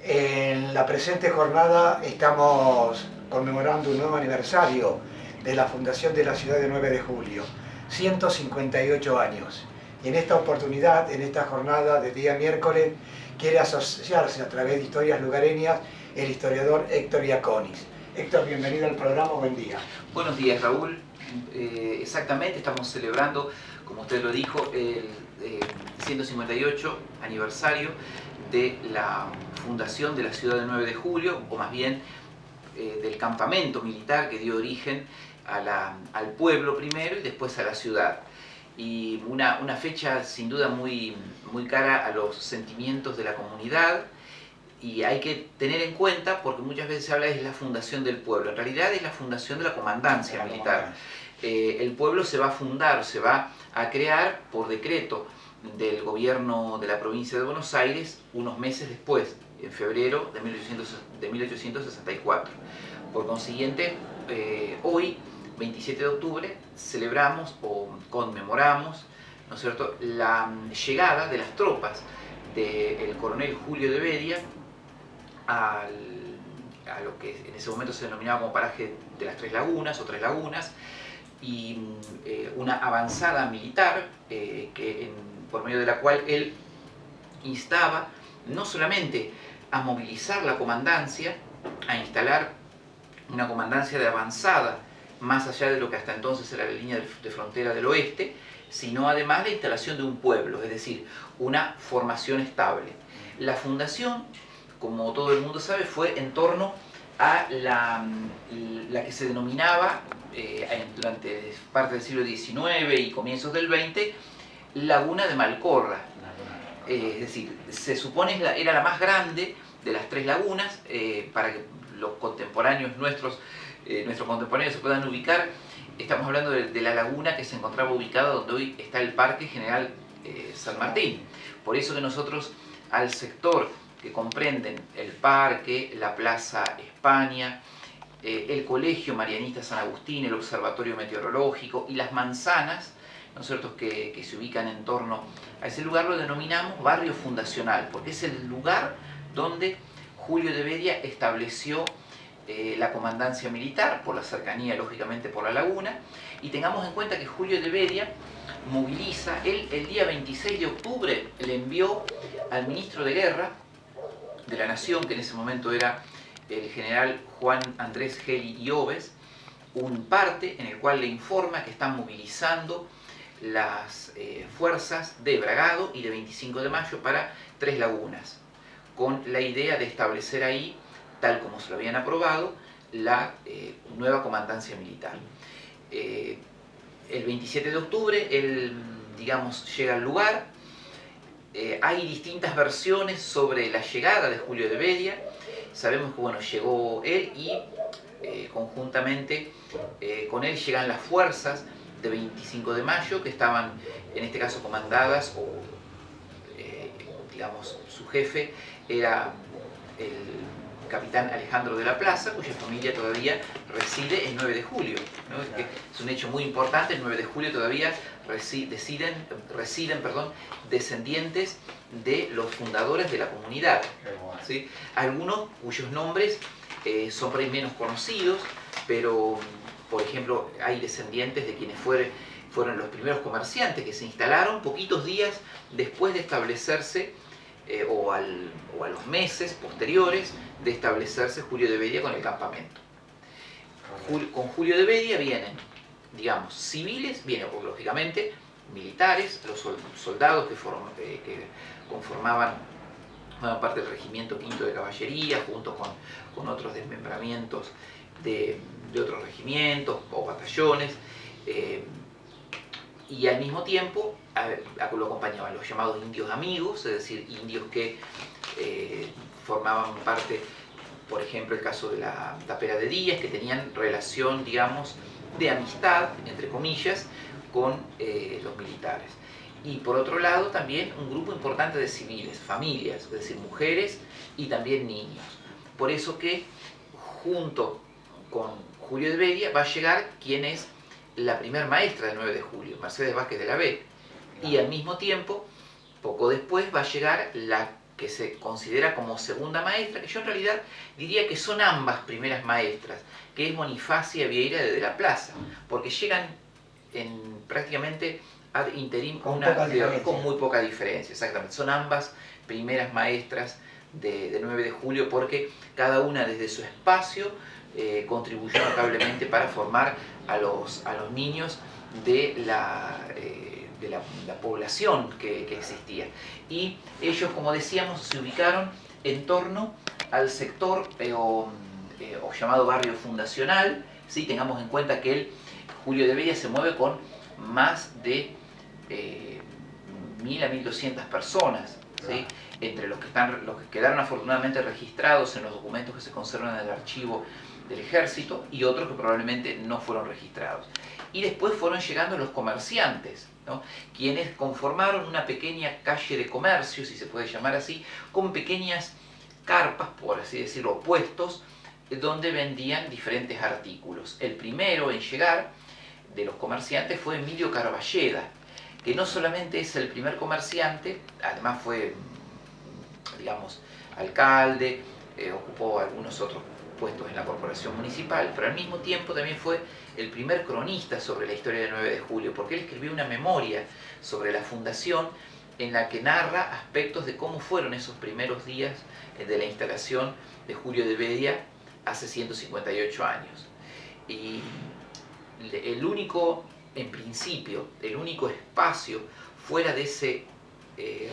En la presente jornada estamos conmemorando un nuevo aniversario de la fundación de la ciudad de 9 de julio, 158 años. Y en esta oportunidad, en esta jornada de día miércoles, quiere asociarse a través de historias lugareñas el historiador Héctor Iaconis. Héctor, bienvenido al programa, buen día. Buenos días, Raúl. Exactamente, estamos celebrando, como usted lo dijo, el 158 aniversario de la fundación de la ciudad de 9 de julio, o más bien del campamento militar que dio origen al pueblo primero y después a la ciudad. Y una fecha sin duda muy cara a los sentimientos de la comunidad, y hay que tener en cuenta, porque muchas veces se habla de la fundación del pueblo, en realidad es la fundación de la comandancia militar. El pueblo se va a fundar, se va a crear por decreto del gobierno de la provincia de Buenos Aires unos meses después, en febrero de 1864. Por consiguiente, hoy, 27 de octubre, celebramos o conmemoramos, ¿no es cierto?, la llegada de las tropas del coronel Julio de Bedia a lo que en ese momento se denominaba como paraje de las Tres Lagunas o Tres Lagunas, y una avanzada militar por medio de la cual él instaba no solamente a movilizar la comandancia, a instalar una comandancia de avanzada más allá de lo que hasta entonces era la línea de frontera del oeste, sino además la instalación de un pueblo, es decir, una formación estable. La fundación, como todo el mundo sabe, fue en torno a la que se denominaba durante parte del siglo XIX y comienzos del XX, Laguna de Malcorra. Es decir, se supone era la más grande de las tres lagunas. Para que los contemporáneos nuestros contemporáneos se puedan ubicar, estamos hablando de la laguna que se encontraba ubicada donde hoy está el Parque General San Martín. Por eso que nosotros al sector que comprenden el parque, la Plaza España, el Colegio Marianista San Agustín, el Observatorio Meteorológico y las manzanas, ¿no es cierto?, que se ubican en torno a ese lugar, lo denominamos barrio fundacional, porque es el lugar donde Julio de Bedia estableció la comandancia militar, por la cercanía, lógicamente, por la laguna. Y tengamos en cuenta que Julio de Bedia moviliza, él el día 26 de octubre le envió al ministro de Guerra de la Nación, que en ese momento era el general Juan Andrés Geli y Oves, un parte en el cual le informa que están movilizando las fuerzas de Bragado y de 25 de mayo para Tres Lagunas, con la idea de establecer ahí, tal como se lo habían aprobado, la nueva comandancia militar. El 27 de octubre, él, digamos, llega al lugar. Hay distintas versiones sobre la llegada de Julio de Bedia. Sabemos que, bueno, llegó él y conjuntamente con él llegan las fuerzas de 25 de mayo, que estaban, en este caso, comandadas, o digamos, su jefe era el capitán Alejandro de la Plaza, cuya familia todavía reside en 9 de julio, ¿no? Es un hecho muy importante. En 9 de julio todavía residen descendientes de los fundadores de la comunidad, ¿sí? Algunos cuyos nombres son por ahí menos conocidos, pero por ejemplo hay descendientes de quienes fueron los primeros comerciantes que se instalaron poquitos días después de establecerse, o a los meses posteriores de establecerse Julio de Bedia con el campamento. Con Julio de Bedia vienen, digamos, civiles, vienen lógicamente militares, los soldados que conformaban parte del regimiento quinto de caballería, junto con otros desmembramientos de otros regimientos o batallones, y al mismo tiempo lo acompañaban los llamados indios amigos, es decir, indios que formaban parte, por ejemplo, el caso de la Tapera de Díaz, que tenían relación, digamos, de amistad, entre comillas, con los militares. Y por otro lado también un grupo importante de civiles, familias, es decir, mujeres y también niños. Por eso que junto con Julio de Bedia va a llegar quien es la primer maestra del 9 de julio, Mercedes Vázquez de la B, y al mismo tiempo, poco después, va a llegar la que se considera como segunda maestra, que yo en realidad diría que son ambas primeras maestras, que es Bonifacia Vieira de la Plaza, porque llegan prácticamente ad interim con muy poca diferencia, exactamente. Son ambas primeras maestras de 9 de julio porque cada una desde su espacio contribuyó notablemente para formar a los niños de la población que existía. Y ellos, como decíamos, se ubicaron en torno al sector o llamado barrio fundacional. ¿Sí? Tengamos en cuenta que el Julio de Bedia se mueve con más de 1.000 a 1.200 personas, ¿sí? Entre los que quedaron afortunadamente registrados en los documentos que se conservan en el archivo del ejército y otros que probablemente no fueron registrados. Y después fueron llegando los comerciantes, ¿no? Quienes conformaron una pequeña calle de comercio, si se puede llamar así, con pequeñas carpas, por así decirlo, puestos, donde vendían diferentes artículos. El primero en llegar de los comerciantes fue Emilio Carballeda, que no solamente es el primer comerciante, además fue, digamos, alcalde, ocupó algunos otros puestos en la corporación municipal, pero al mismo tiempo también fue el primer cronista sobre la historia del 9 de julio, porque él escribió una memoria sobre la fundación en la que narra aspectos de cómo fueron esos primeros días de la instalación de Julio de Bedia hace 158 años. Y el único, en principio, el único espacio fuera de ese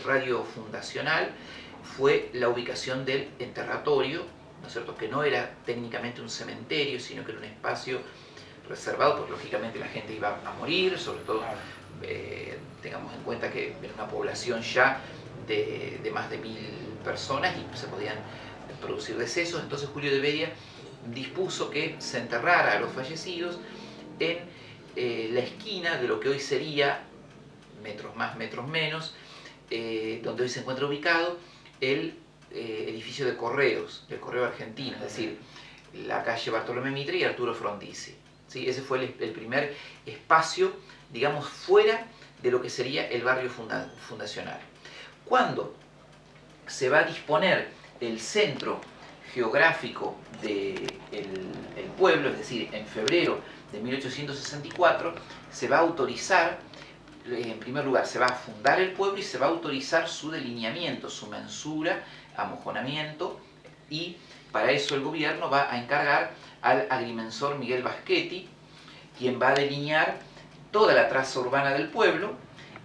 radio fundacional fue la ubicación del enterratorio, ¿no es cierto?, que no era técnicamente un cementerio, sino que era un espacio reservado, porque lógicamente la gente iba a morir, sobre todo tengamos en cuenta que era una población ya de más de 1.000 personas y se podían producir decesos. Entonces Julio de Bedia dispuso que se enterrara a los fallecidos en la esquina de lo que hoy sería, metros más, metros menos, donde hoy se encuentra ubicado el edificio de correos, del Correo Argentino, es decir, la calle Bartolomé Mitre y Arturo Frondizi. ¿Sí? Ese fue el primer espacio, digamos, fuera de lo que sería el barrio fundacional. Cuando se va a disponer el centro geográfico del pueblo, es decir, en febrero de 1864, se va a autorizar, en primer lugar, se va a fundar el pueblo y se va a autorizar su delineamiento, su mensura, amojonamiento, y para eso el gobierno va a encargar al agrimensor Miguel Baschetti, quien va a delinear toda la traza urbana del pueblo,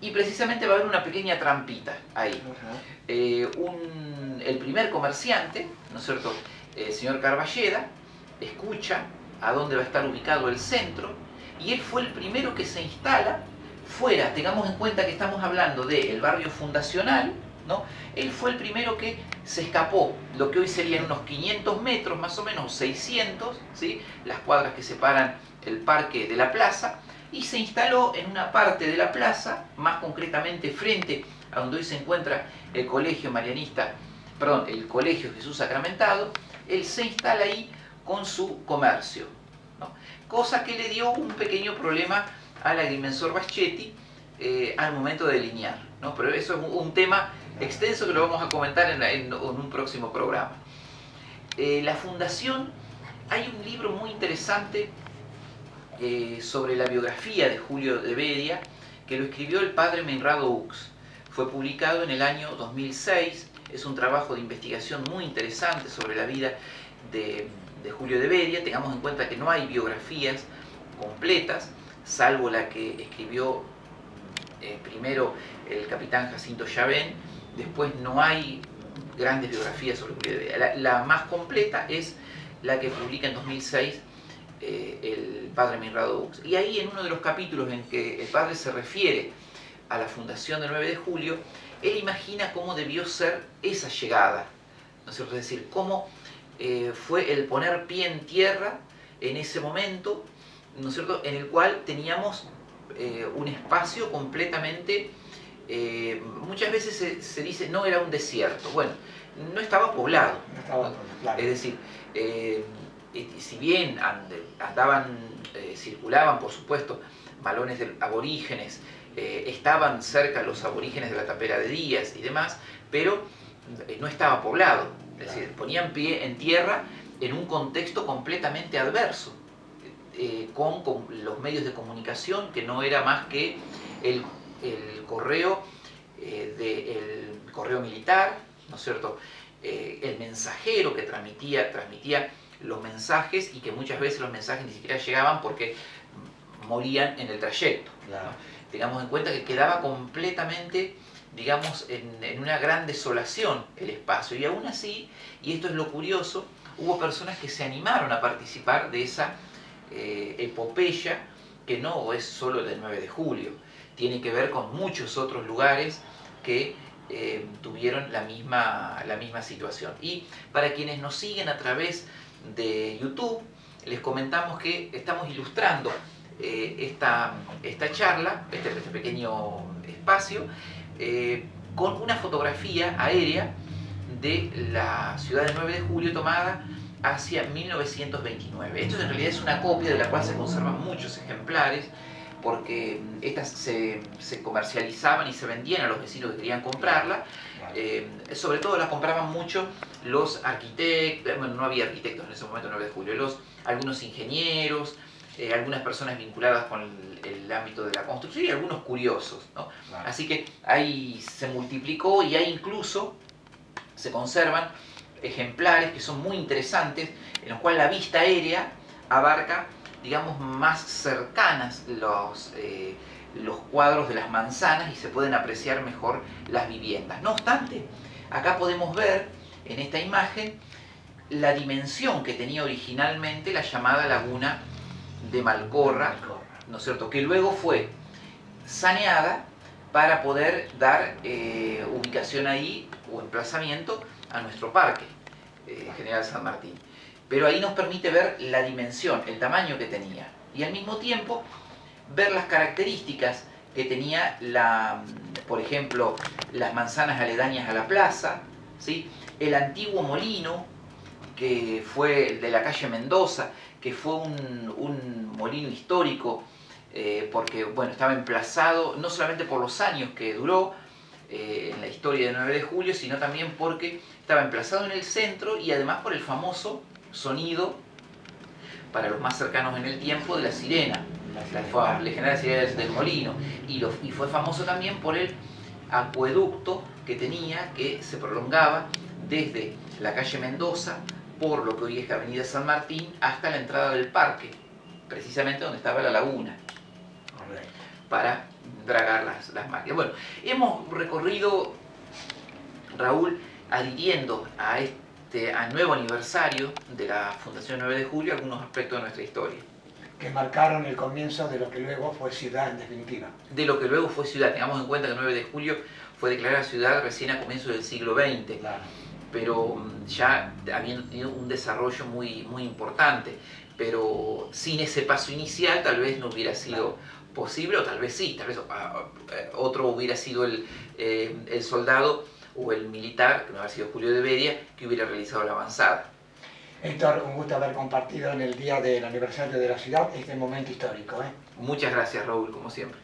y precisamente va a haber una pequeña trampita ahí. El primer comerciante, ¿no es cierto?, el señor Carballeda, escucha a dónde va a estar ubicado el centro, y él fue el primero que se instala fuera. Tengamos en cuenta que estamos hablando del barrio fundacional, ¿no? Él fue el primero que se escapó, lo que hoy serían unos 500 metros, más o menos 600, ¿sí?, las cuadras que separan el parque de la plaza, y se instaló en una parte de la plaza, más concretamente frente a donde hoy se encuentra el colegio marianista, perdón, el colegio Jesús Sacramentado. Él se instala ahí con su comercio, ¿no? Cosa que le dio un pequeño problema al agrimensor Baschetti al momento de delinear, ¿no? Pero eso es un tema extenso que lo vamos a comentar en un próximo programa. La fundación, hay un libro muy interesante sobre la biografía de Julio de Bedia, que lo escribió el padre Menrado Ux. Fue publicado en el año 2006, es un trabajo de investigación muy interesante sobre la vida de Julio de Bedia. Tengamos en cuenta que no hay biografías completas, salvo la que escribió primero el capitán Jacinto Chavén. Después no hay grandes biografías sobre Julio de Bedia. La más completa es la que publica en 2006 el padre Menrado Ux. Y ahí, en uno de los capítulos en que el padre se refiere a la fundación del 9 de julio, él imagina cómo debió ser esa llegada, ¿no es cierto? Es decir, cómo fue el poner pie en tierra en ese momento, ¿no es cierto?, en el cual teníamos un espacio completamente, muchas veces se dice, no era un desierto. Bueno, no estaba poblado. No estaba, claro. Es decir, si bien circulaban, por supuesto, malones de aborígenes, estaban cerca los aborígenes de la Tapera de Díaz y demás, pero no estaba poblado, es decir, ponían pie en tierra en un contexto completamente adverso, con los medios de comunicación que no era más que el correo, el correo militar, ¿no es cierto? El mensajero que transmitía los mensajes, y que muchas veces los mensajes ni siquiera llegaban porque morían en el trayecto. Claro. Tengamos en cuenta que quedaba completamente, digamos, en una gran desolación el espacio, y aún así, y esto es lo curioso, hubo personas que se animaron a participar de esa epopeya, que no es solo del 9 de julio, tiene que ver con muchos otros lugares que tuvieron la misma situación. Y para quienes nos siguen a través de YouTube, les comentamos que estamos ilustrando esta charla, este pequeño espacio, con una fotografía aérea de la ciudad del 9 de julio tomada hacia 1929. Esto en realidad es una copia de la cual se conservan muchos ejemplares, porque estas se comercializaban y se vendían a los vecinos que querían comprarla. Sobre todo la compraban mucho los arquitectos, bueno, no había arquitectos en ese momento, 9 de julio, algunos ingenieros, algunas personas vinculadas con el ámbito de la construcción y algunos curiosos, ¿no? Claro. Así que ahí se multiplicó, y ahí incluso se conservan ejemplares que son muy interesantes, en los cuales la vista aérea abarca, digamos, más cercanas los cuadros de las manzanas, y se pueden apreciar mejor las viviendas. No obstante, acá podemos ver en esta imagen la dimensión que tenía originalmente la llamada laguna de Malcorra, ¿no es cierto?, que luego fue saneada para poder dar ubicación ahí o emplazamiento a nuestro parque, General San Martín. Pero ahí nos permite ver la dimensión, el tamaño que tenía, y al mismo tiempo ver las características que tenía, por ejemplo, las manzanas aledañas a la plaza, ¿sí? El antiguo molino, que fue el de la calle Mendoza, que fue un molino histórico, porque bueno, estaba emplazado no solamente por los años que duró en la historia del 9 de julio, sino también porque estaba emplazado en el centro, y además por el famoso sonido, para los más cercanos en el tiempo, de la sirena, la legendaria sirena del molino, y fue famoso también por el acueducto que tenía, que se prolongaba desde la calle Mendoza, por lo que hoy es Avenida San Martín, hasta la entrada del parque, precisamente donde estaba la laguna, para dragar las máquinas. Bueno, hemos recorrido, Raúl, adhiriendo al nuevo aniversario de la Fundación 9 de Julio, algunos aspectos de nuestra historia. Que marcaron el comienzo de lo que luego fue ciudad, en definitiva. De lo que luego fue ciudad. Tengamos en cuenta que el 9 de julio fue declarada ciudad recién a comienzos del siglo XX. Claro. Pero ya habiendo tenido un desarrollo muy importante, pero sin ese paso inicial tal vez no hubiera sido posible, o tal vez sí, tal vez otro hubiera sido el soldado o el militar, que no habría sido Julio de Bedia, que hubiera realizado la avanzada. Héctor, un gusto haber compartido en el día del aniversario de la ciudad este momento histórico. Muchas gracias, Raúl, como siempre.